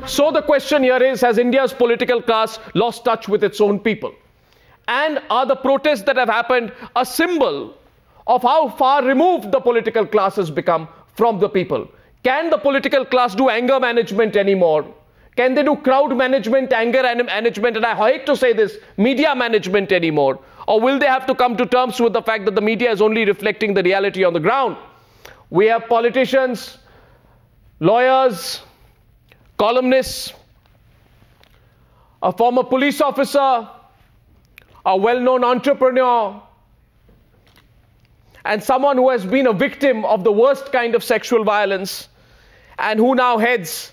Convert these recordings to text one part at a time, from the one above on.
So the question here is, has India's political class lost touch with its own people? And are the protests that have happened a symbol of how far removed the political class has become from the people? Can the political class do anger management anymore? Can they do crowd management, anger management, and I hate to say this, media management anymore? Or will they have to come to terms with the fact that the media is only reflecting the reality on the ground? We have politicians, lawyers, columnists, a former police officer, a well-known entrepreneur, and someone who has been a victim of the worst kind of sexual violence and who now heads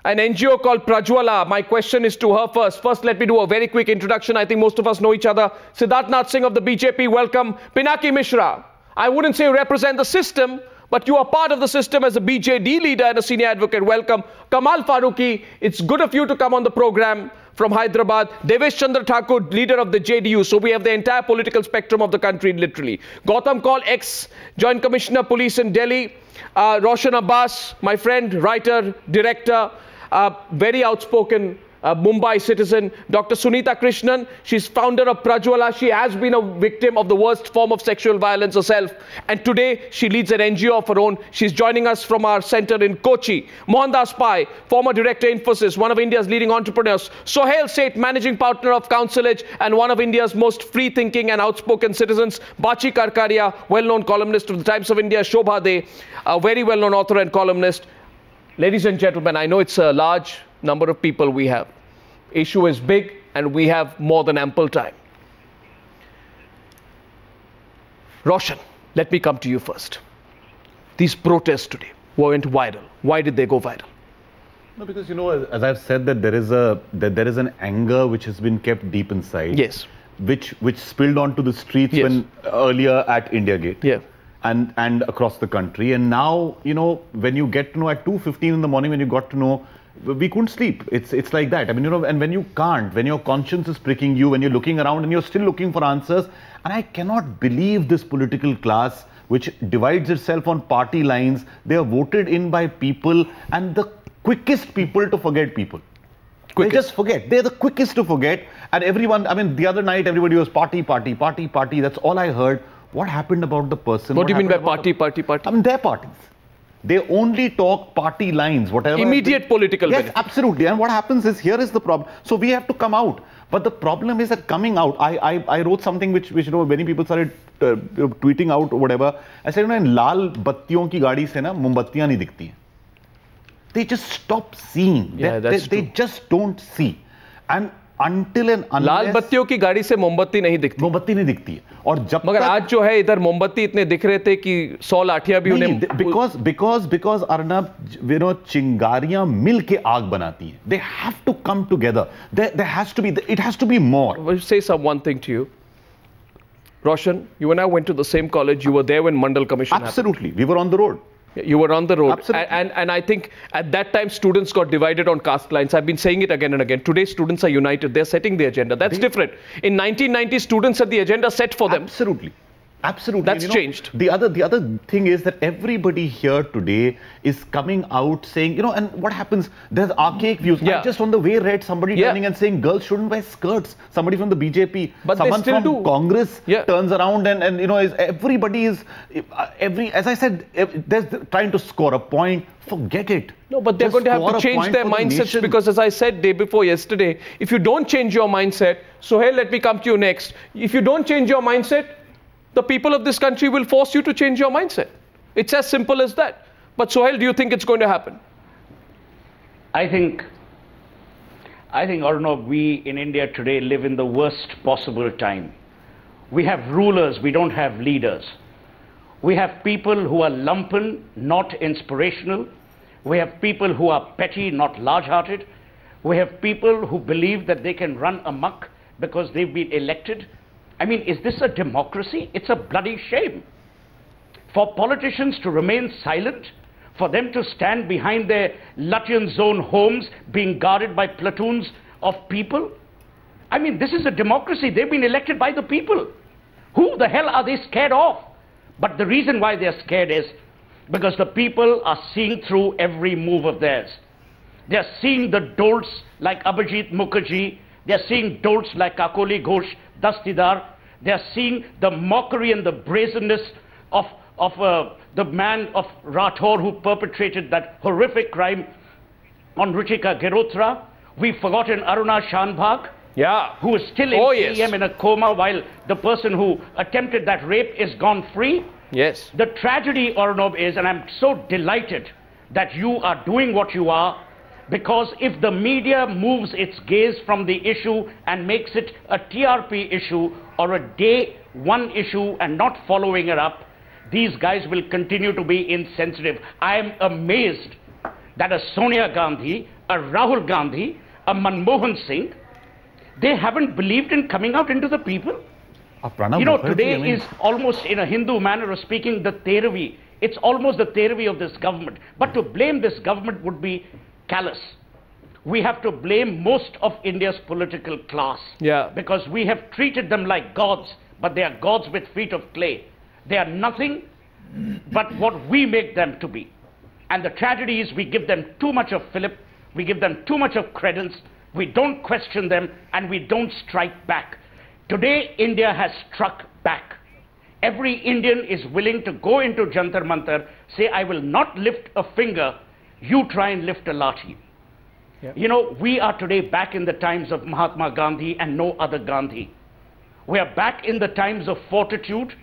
an NGO called Prajwala. My question is to her first. First, let me do a very quick introduction. I think most of us know each other. Siddharth Singh of the BJP, welcome. Pinaki Mishra, I wouldn't say you represent the system, but you are part of the system as a BJD leader and a senior advocate. Welcome. Kamal Farooqi, it's good of you to come on the program from Hyderabad. Devesh Chandra Thakur, leader of the JDU. So we have the entire political spectrum of the country, literally. Gautam Kaul, ex-Joint Commissioner Police in Delhi. Roshan Abbas, my friend, writer, director, very outspoken Mumbai citizen. Dr. Sunita Krishnan, she's founder of Prajwala. She has been a victim of the worst form of sexual violence herself. And today, she leads an NGO of her own. She's joining us from our center in Kochi. Mohandas Pai, former director Infosys, one of India's leading entrepreneurs. Sohail Seth, managing partner of Councilage and one of India's most free-thinking and outspoken citizens. Bachi Karkaria, well-known columnist of the Times of India. Shobha De, a very well-known author and columnist. Ladies and gentlemen, I know it's a large number of people we have. Issue is big and we have more than ample time. Roshan, let me come to you first. These protests today went viral. Why did they go viral? No, because, you know, as I've said, that there is an anger which has been kept deep inside. Yes. Which spilled onto the streets Yes. when earlier at India Gate. Yeah. And across the country. And now, you know, when you get to know at 2:15 in the morning, when you got to know, we couldn't sleep. It's like that. I mean, you know, and when you can't, when your conscience is pricking you, when you're looking around and you're still looking for answers, and I cannot believe this political class which divides itself on party lines, they are voted in by people and the quickest people to forget people. They just forget. They're the quickest to forget. And everyone, I mean, the other night, everybody was party, party, party, party. That's all I heard. What happened about the person? What do you mean by party, party, party? I mean, their parties. They only talk party lines, whatever. Immediate political benefit. Yes, absolutely. And what happens is, here is the problem. So we have to come out. But the problem is that coming out, I wrote something which you know, many people started tweeting out or whatever. I said, you know, in lal battiyon ki gaadi se na mombattiyan nahi dikhti hain. They just stop seeing. Yeah, that's true. They just don't see. And until and unless लाल बत्तियों की गाड़ी से मोमबत्ती नहीं दिखती। मोमबत्ती नहीं दिखती है। और जब मगर आज जो है इधर मोमबत्ती इतने दिख रहे थे कि 100 लाठियां भी उन्हें because you know, चिंगारियां मिल के आग बनाती हैं। They have to come together. There has to be, it has to be more. I will say one thing to you. Roshan, you and I went to the same college. You were there when Mandal Commission Absolutely. We were on the road. You were on the road. Absolutely. And I think at that time students got divided on caste lines. I've been saying it again and again. Today students are united. They're setting the agenda. That's different. In 1990, students had the agenda set for them. Absolutely. Absolutely. That's you know, changed. The other thing is that everybody here today is coming out saying, you know, and what happens, there's archaic views. Yeah. I just on the way read somebody turning and saying girls shouldn't wear skirts. Somebody from the BJP, but someone from Congress turns around and you know, everybody is, as I said, there's trying to score a point. Forget it. No, but they're going to have to change their mindsets because, as I said day before yesterday, if you don't change your mindset, Sohail, let me come to you next. If you don't change your mindset, the people of this country will force you to change your mindset. It's as simple as that. But Sohail, do you think it's going to happen? I think, Arnab, we in India today live in the worst possible time. We have rulers, we don't have leaders. We have people who are lumpen, not inspirational. We have people who are petty, not large-hearted. We have people who believe that they can run amok because they've been elected. I mean, is this a democracy? It's a bloody shame. For politicians to remain silent, for them to stand behind their Lutyens zone homes being guarded by platoons of people. I mean, this is a democracy. They've been elected by the people. Who the hell are they scared of? But the reason why they're scared is because the people are seeing through every move of theirs. They're seeing the dolts like Abhijit Mukherjee. They're seeing dolts like Kakoli Ghosh Dastidar. They're seeing the mockery and the brazenness of the man of Rathore who perpetrated that horrific crime on Ruchika Girotra. We've forgotten Aruna Shanbhag, who is still in AEM in a coma while the person who attempted that rape is gone free. Yes. The tragedy, Arnab, is, and I'm so delighted that you are doing what you are, because if the media moves its gaze from the issue and makes it a TRP issue or a day one issue and not following it up, these guys will continue to be insensitive. I am amazed that a Sonia Gandhi, a Rahul Gandhi, a Manmohan Singh, they haven't believed in coming out into the people. You know, today is almost, in a Hindu manner of speaking, the Teravi. It's almost the Teravi of this government. But to blame this government would be callous. We have to blame most of India's political class. Because we have treated them like gods, but they are gods with feet of clay. They are nothing but what we make them to be. And the tragedy is we give them too much of fillip, we give them too much of credence, we don't question them, and we don't strike back. Today, India has struck back. Every Indian is willing to go into Jantar Mantar, say, I will not lift a finger, you try and lift a lathi. You know, we are today back in the times of Mahatma Gandhi and no other Gandhi. We are back in the times of fortitude,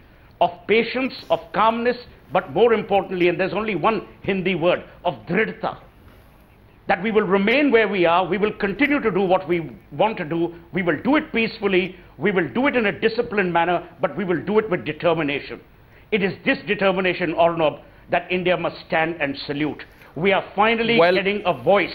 of patience, of calmness, but more importantly, and there's only one Hindi word, of dridhta. That we will remain where we are, we will continue to do what we want to do, we will do it peacefully, we will do it in a disciplined manner, but we will do it with determination. It is this determination, Arnab, that India must stand and salute. We are finally getting a voice.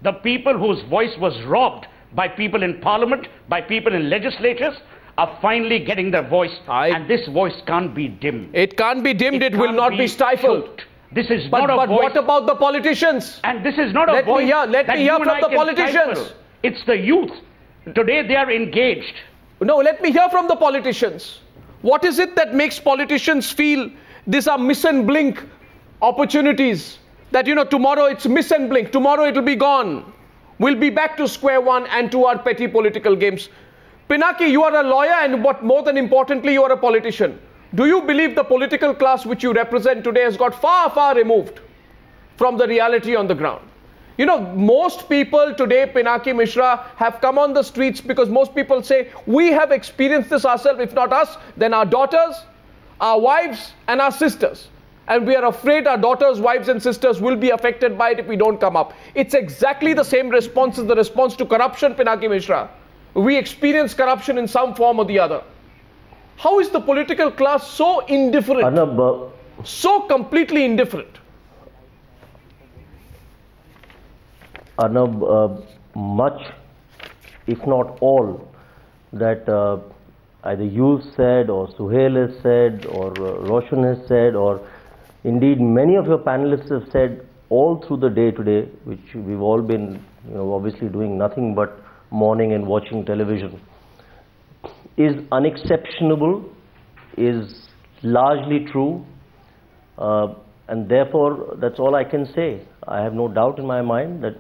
The people whose voice was robbed by people in parliament, by people in legislatures, are finally getting their voice, and this voice can't be dimmed. It can't be dimmed, it will not be stifled. Choked. This is not a voice. But what about the politicians? And this is not a voice. Let me hear from the politicians. Stifle. It's the youth. Today they are engaged. No, let me hear from the politicians. What is it that makes politicians feel these are miss and blink opportunities? That, you know, tomorrow it's miss and blink, tomorrow it'll be gone. We'll be back to square one and to our petty political games. Pinaki, you are a lawyer, and what more than importantly, you are a politician. Do you believe the political class which you represent today has got far, far removed from the reality on the ground? You know, most people today, Pinaki Mishra, have come on the streets because most people say, we have experienced this ourselves, if not us, then our daughters, our wives, and our sisters. And we are afraid our daughters, wives, and sisters will be affected by it if we don't come up. It's exactly the same response as the response to corruption, Pinaki Mishra. We experience corruption in some form or the other. How is the political class so indifferent? Arnab, so completely indifferent? Arnab, much, if not all, that either you said, or Suhail has said, or Roshan has said, or indeed many of your panelists have said all through the day today, which we've all been, you know, obviously doing nothing but mourning and watching television, is unexceptionable, is largely true, and therefore that's all I can say. I have no doubt in my mind that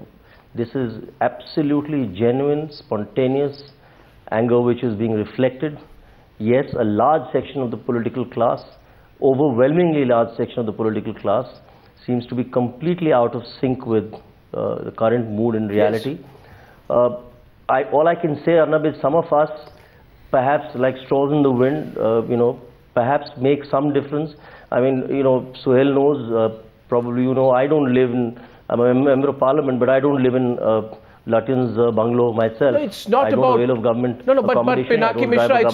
this is absolutely genuine, spontaneous anger which is being reflected. Yes, a large section of the political class, overwhelmingly large section of the political class, seems to be completely out of sync with the current mood and reality. Yes. All I can say, Arnab, is some of us, perhaps like straws in the wind, you know, perhaps make some difference. I mean, you know, Suhail knows, probably you know, I don't live in, I'm a member of parliament, but I don't live in Lutyens bungalow myself. No, it's not I don't avail of government but Pinaki Mishra,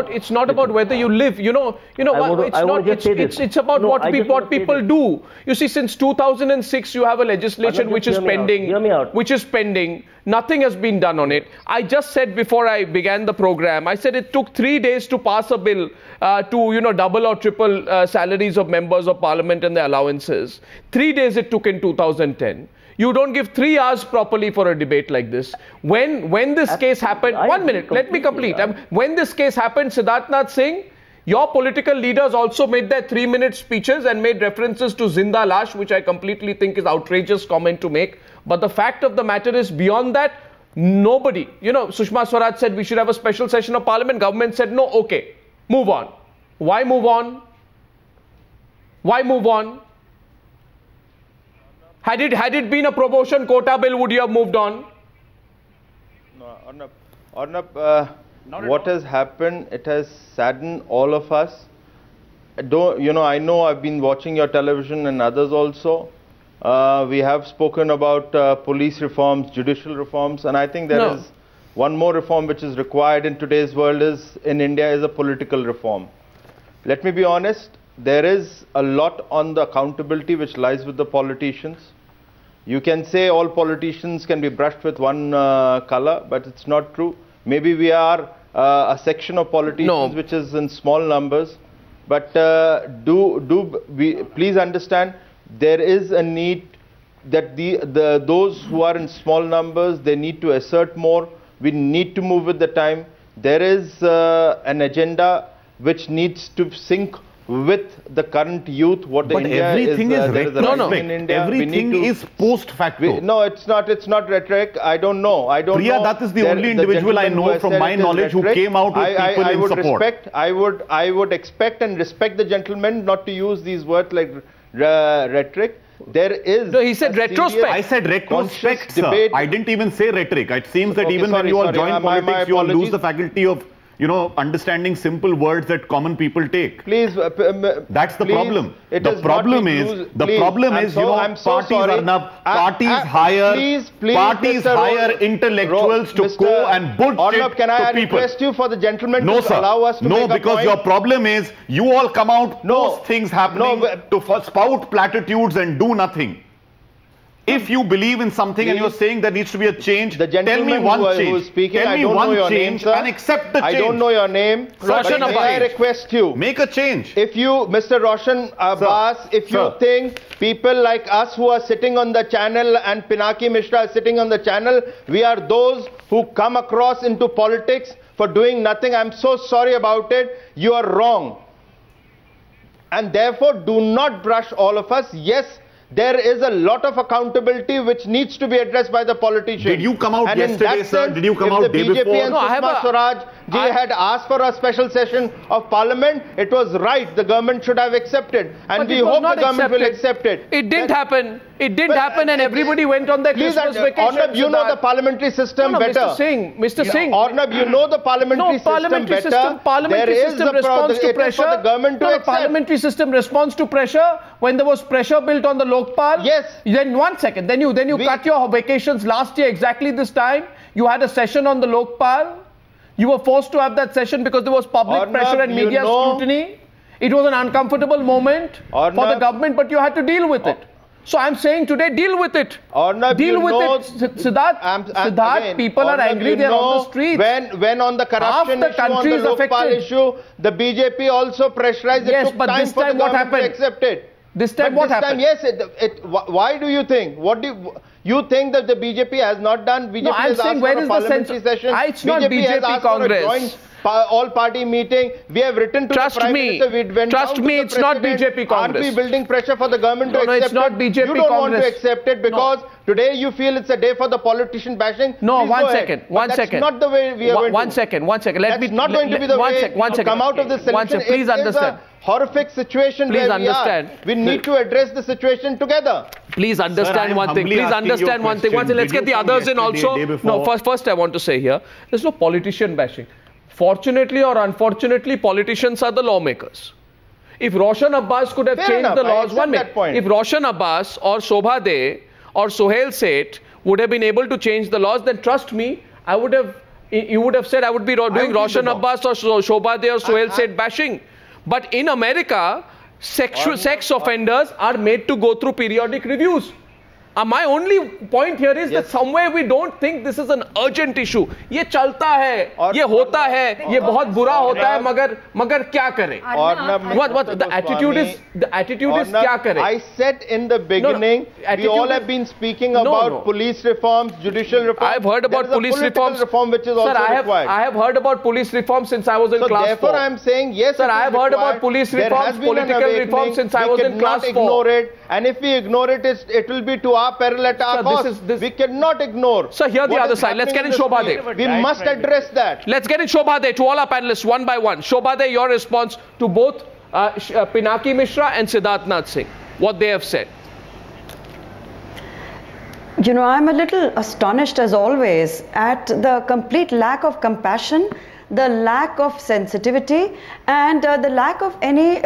it's not about whether you live. It's about what people do. You see, since 2006, you have a legislation which is pending. Nothing has been done on it. I just said before I began the program, I said it took 3 days to pass a bill to, you know, double or triple salaries of members of parliament and their allowances. 3 days it took in 2010. You don't give 3 hours properly for a debate like this. When this case happened, 1 minute, let me complete. When this case happened, Siddharth Nath Singh, Your political leaders also made their 3-minute speeches and made references to Zinda Lash, which I completely think is outrageous comment to make. But the fact of the matter is, beyond that, nobody, you know, Sushma Swaraj said we should have a special session of parliament. Government said no, okay, move on. Why move on? Why move on? Had it been a promotion quota bill, would you have moved on? No, Arnab, what has happened, it has saddened all of us. I know I've been watching your television and others also. We have spoken about police reforms, judicial reforms, and I think there is one more reform which is required in today's world in India is a political reform. Let me be honest, there is a lot on the accountability which lies with the politicians. You can say all politicians can be brushed with one color, but it's not true. Maybe we are a section of politicians which is in small numbers, but please understand, there is a need that those who are in small numbers, they need to assert more. We need to move with the time. There is an agenda which needs to sync with the current youth, what the India everything is rhetoric. In India. Everything is post facto. No, it's not rhetoric. I don't know. Priya Dutt is the only individual I know from my knowledge who came out with people in support. I would expect and respect the gentleman not to use these words like rhetoric. There is. No, he said retrospect. I said retrospect, sir. I didn't even say rhetoric. It seems that even when you all join politics, you all lose the faculty of, you know, understanding simple words that common people take. Please, that's the problem. The problem is, you know, parties, Arnab, parties hire intellectuals to go and bullshit Arnab, can I request you for the gentleman to allow us to make a point? No, because your problem is, you all come out, post things happening to spout platitudes and do nothing. If you believe in something and you're saying there needs to be a change, tell me one change. Tell me one change and accept the change. I don't know your name. Roshan Abbas. I request you. Make a change. If you, Mr. Roshan Abbas, if you think people like us who are sitting on the channel and Pinaki Mishra is sitting on the channel, we are those who come across into politics for doing nothing, I'm so sorry about it. You are wrong. And therefore, do not brush all of us. Yes, there is a lot of accountability which needs to be addressed by the politicians. Did you come out yesterday, sir? Did you come out day before? If the BJP and Sushma Swaraj had asked for a special session of parliament, it was right. The government should have accepted. And we hope the government will accept it. It didn't happen. It didn't happen and everybody went on their Christmas vacation. Arnab, you know the parliamentary system better. Mr. Singh. Arnab, you know the parliamentary system better. Parliamentary system responds to pressure. For the government to accept. Parliamentary system responds to pressure. When there was pressure built on the Lokpal. Yes. Then 1 second. Then you cut your vacations last year exactly this time. You had a session on the Lokpal. You were forced to have that session because there was public pressure and media scrutiny. It was an uncomfortable moment for the government, but you had to deal with it. So I'm saying today, deal with it. Arnab, deal with it. Siddharth, people are angry, they're on the streets. When on the corruption issue, on the Lokpal issue, the BJP also pressurized. Yes, it took but time this for time the what government happened? to accept it. This time what happened? Yes, why do you think? You think that the BJP has not done? BJP has asked for a parliamentary session. It's not BJP Congress. All-party meeting. We have written to the Prime Minister. Trust me, it's not BJP Congress. Aren't we building pressure for the government to accept it? No, it's not BJP Congress. You don't want to accept it because today you feel it's a day for the politician bashing. No, one second. That's not the way we are going to. One second. That's not going to be the way to come out of this solution. Please understand. Horrific situation where we are. We need to address the situation together. Please understand one thing. Please understand one thing. Let's get the others in also. No, first I want to say here, there's no politician bashing. Fortunately or unfortunately, politicians are the lawmakers. If Roshan Abbas could have changed the laws, if Roshan Abbas or Shobha De or Sohail Seth would have been able to change the laws, then trust me, you would have said I would be doing Roshan Abbas or Shobha De or Sohail Seth bashing. But in America, sex offenders are made to go through periodic reviews. My only point here is that somewhere we don't think this is an urgent issue. ये चलता है, ये होता है, ये बहुत बुरा होता है, मगर क्या करें? What the attitude is क्या करें? I said in the beginning, we all have been speaking about police reforms, judicial reforms. I've heard about police reforms. Reform which is also required. I have heard about police reform since I was in class 4. Therefore, I am saying yes. Sir, I have heard about police reforms, political reforms since I was in class 4. We cannot ignore it, and if we ignore it, it will be to our peril at our cost. We cannot ignor. Sir, here the other side. Let's get in Shobhade. We must address that. Let's get in Shobhade to all our panelists one by one. Shobhade, your response to both Pinaki Mishra and Siddharth Nath Singh, what they have said. You know, I'm a little astonished as always at the complete lack of compassion, the lack of sensitivity, and the lack of any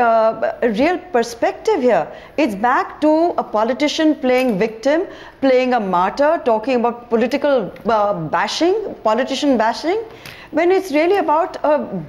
real perspective here. It's back to a politician playing victim, playing a martyr, talking about political politician bashing, when it's really about a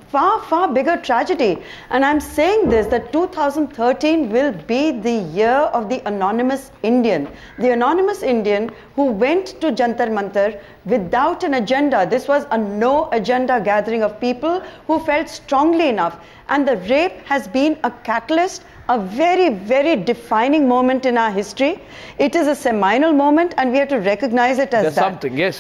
far, far bigger tragedy. And I'm saying this, that 2013 will be the year of the anonymous Indian. The anonymous Indian who went to Jantar Mantar without an agenda. This was a no agenda gathering of people who felt strongly enough. And the rape has been a catalyst, a very, very defining moment in our history. It is a seminal moment, and we have to recognize it as There's that. Something, yes.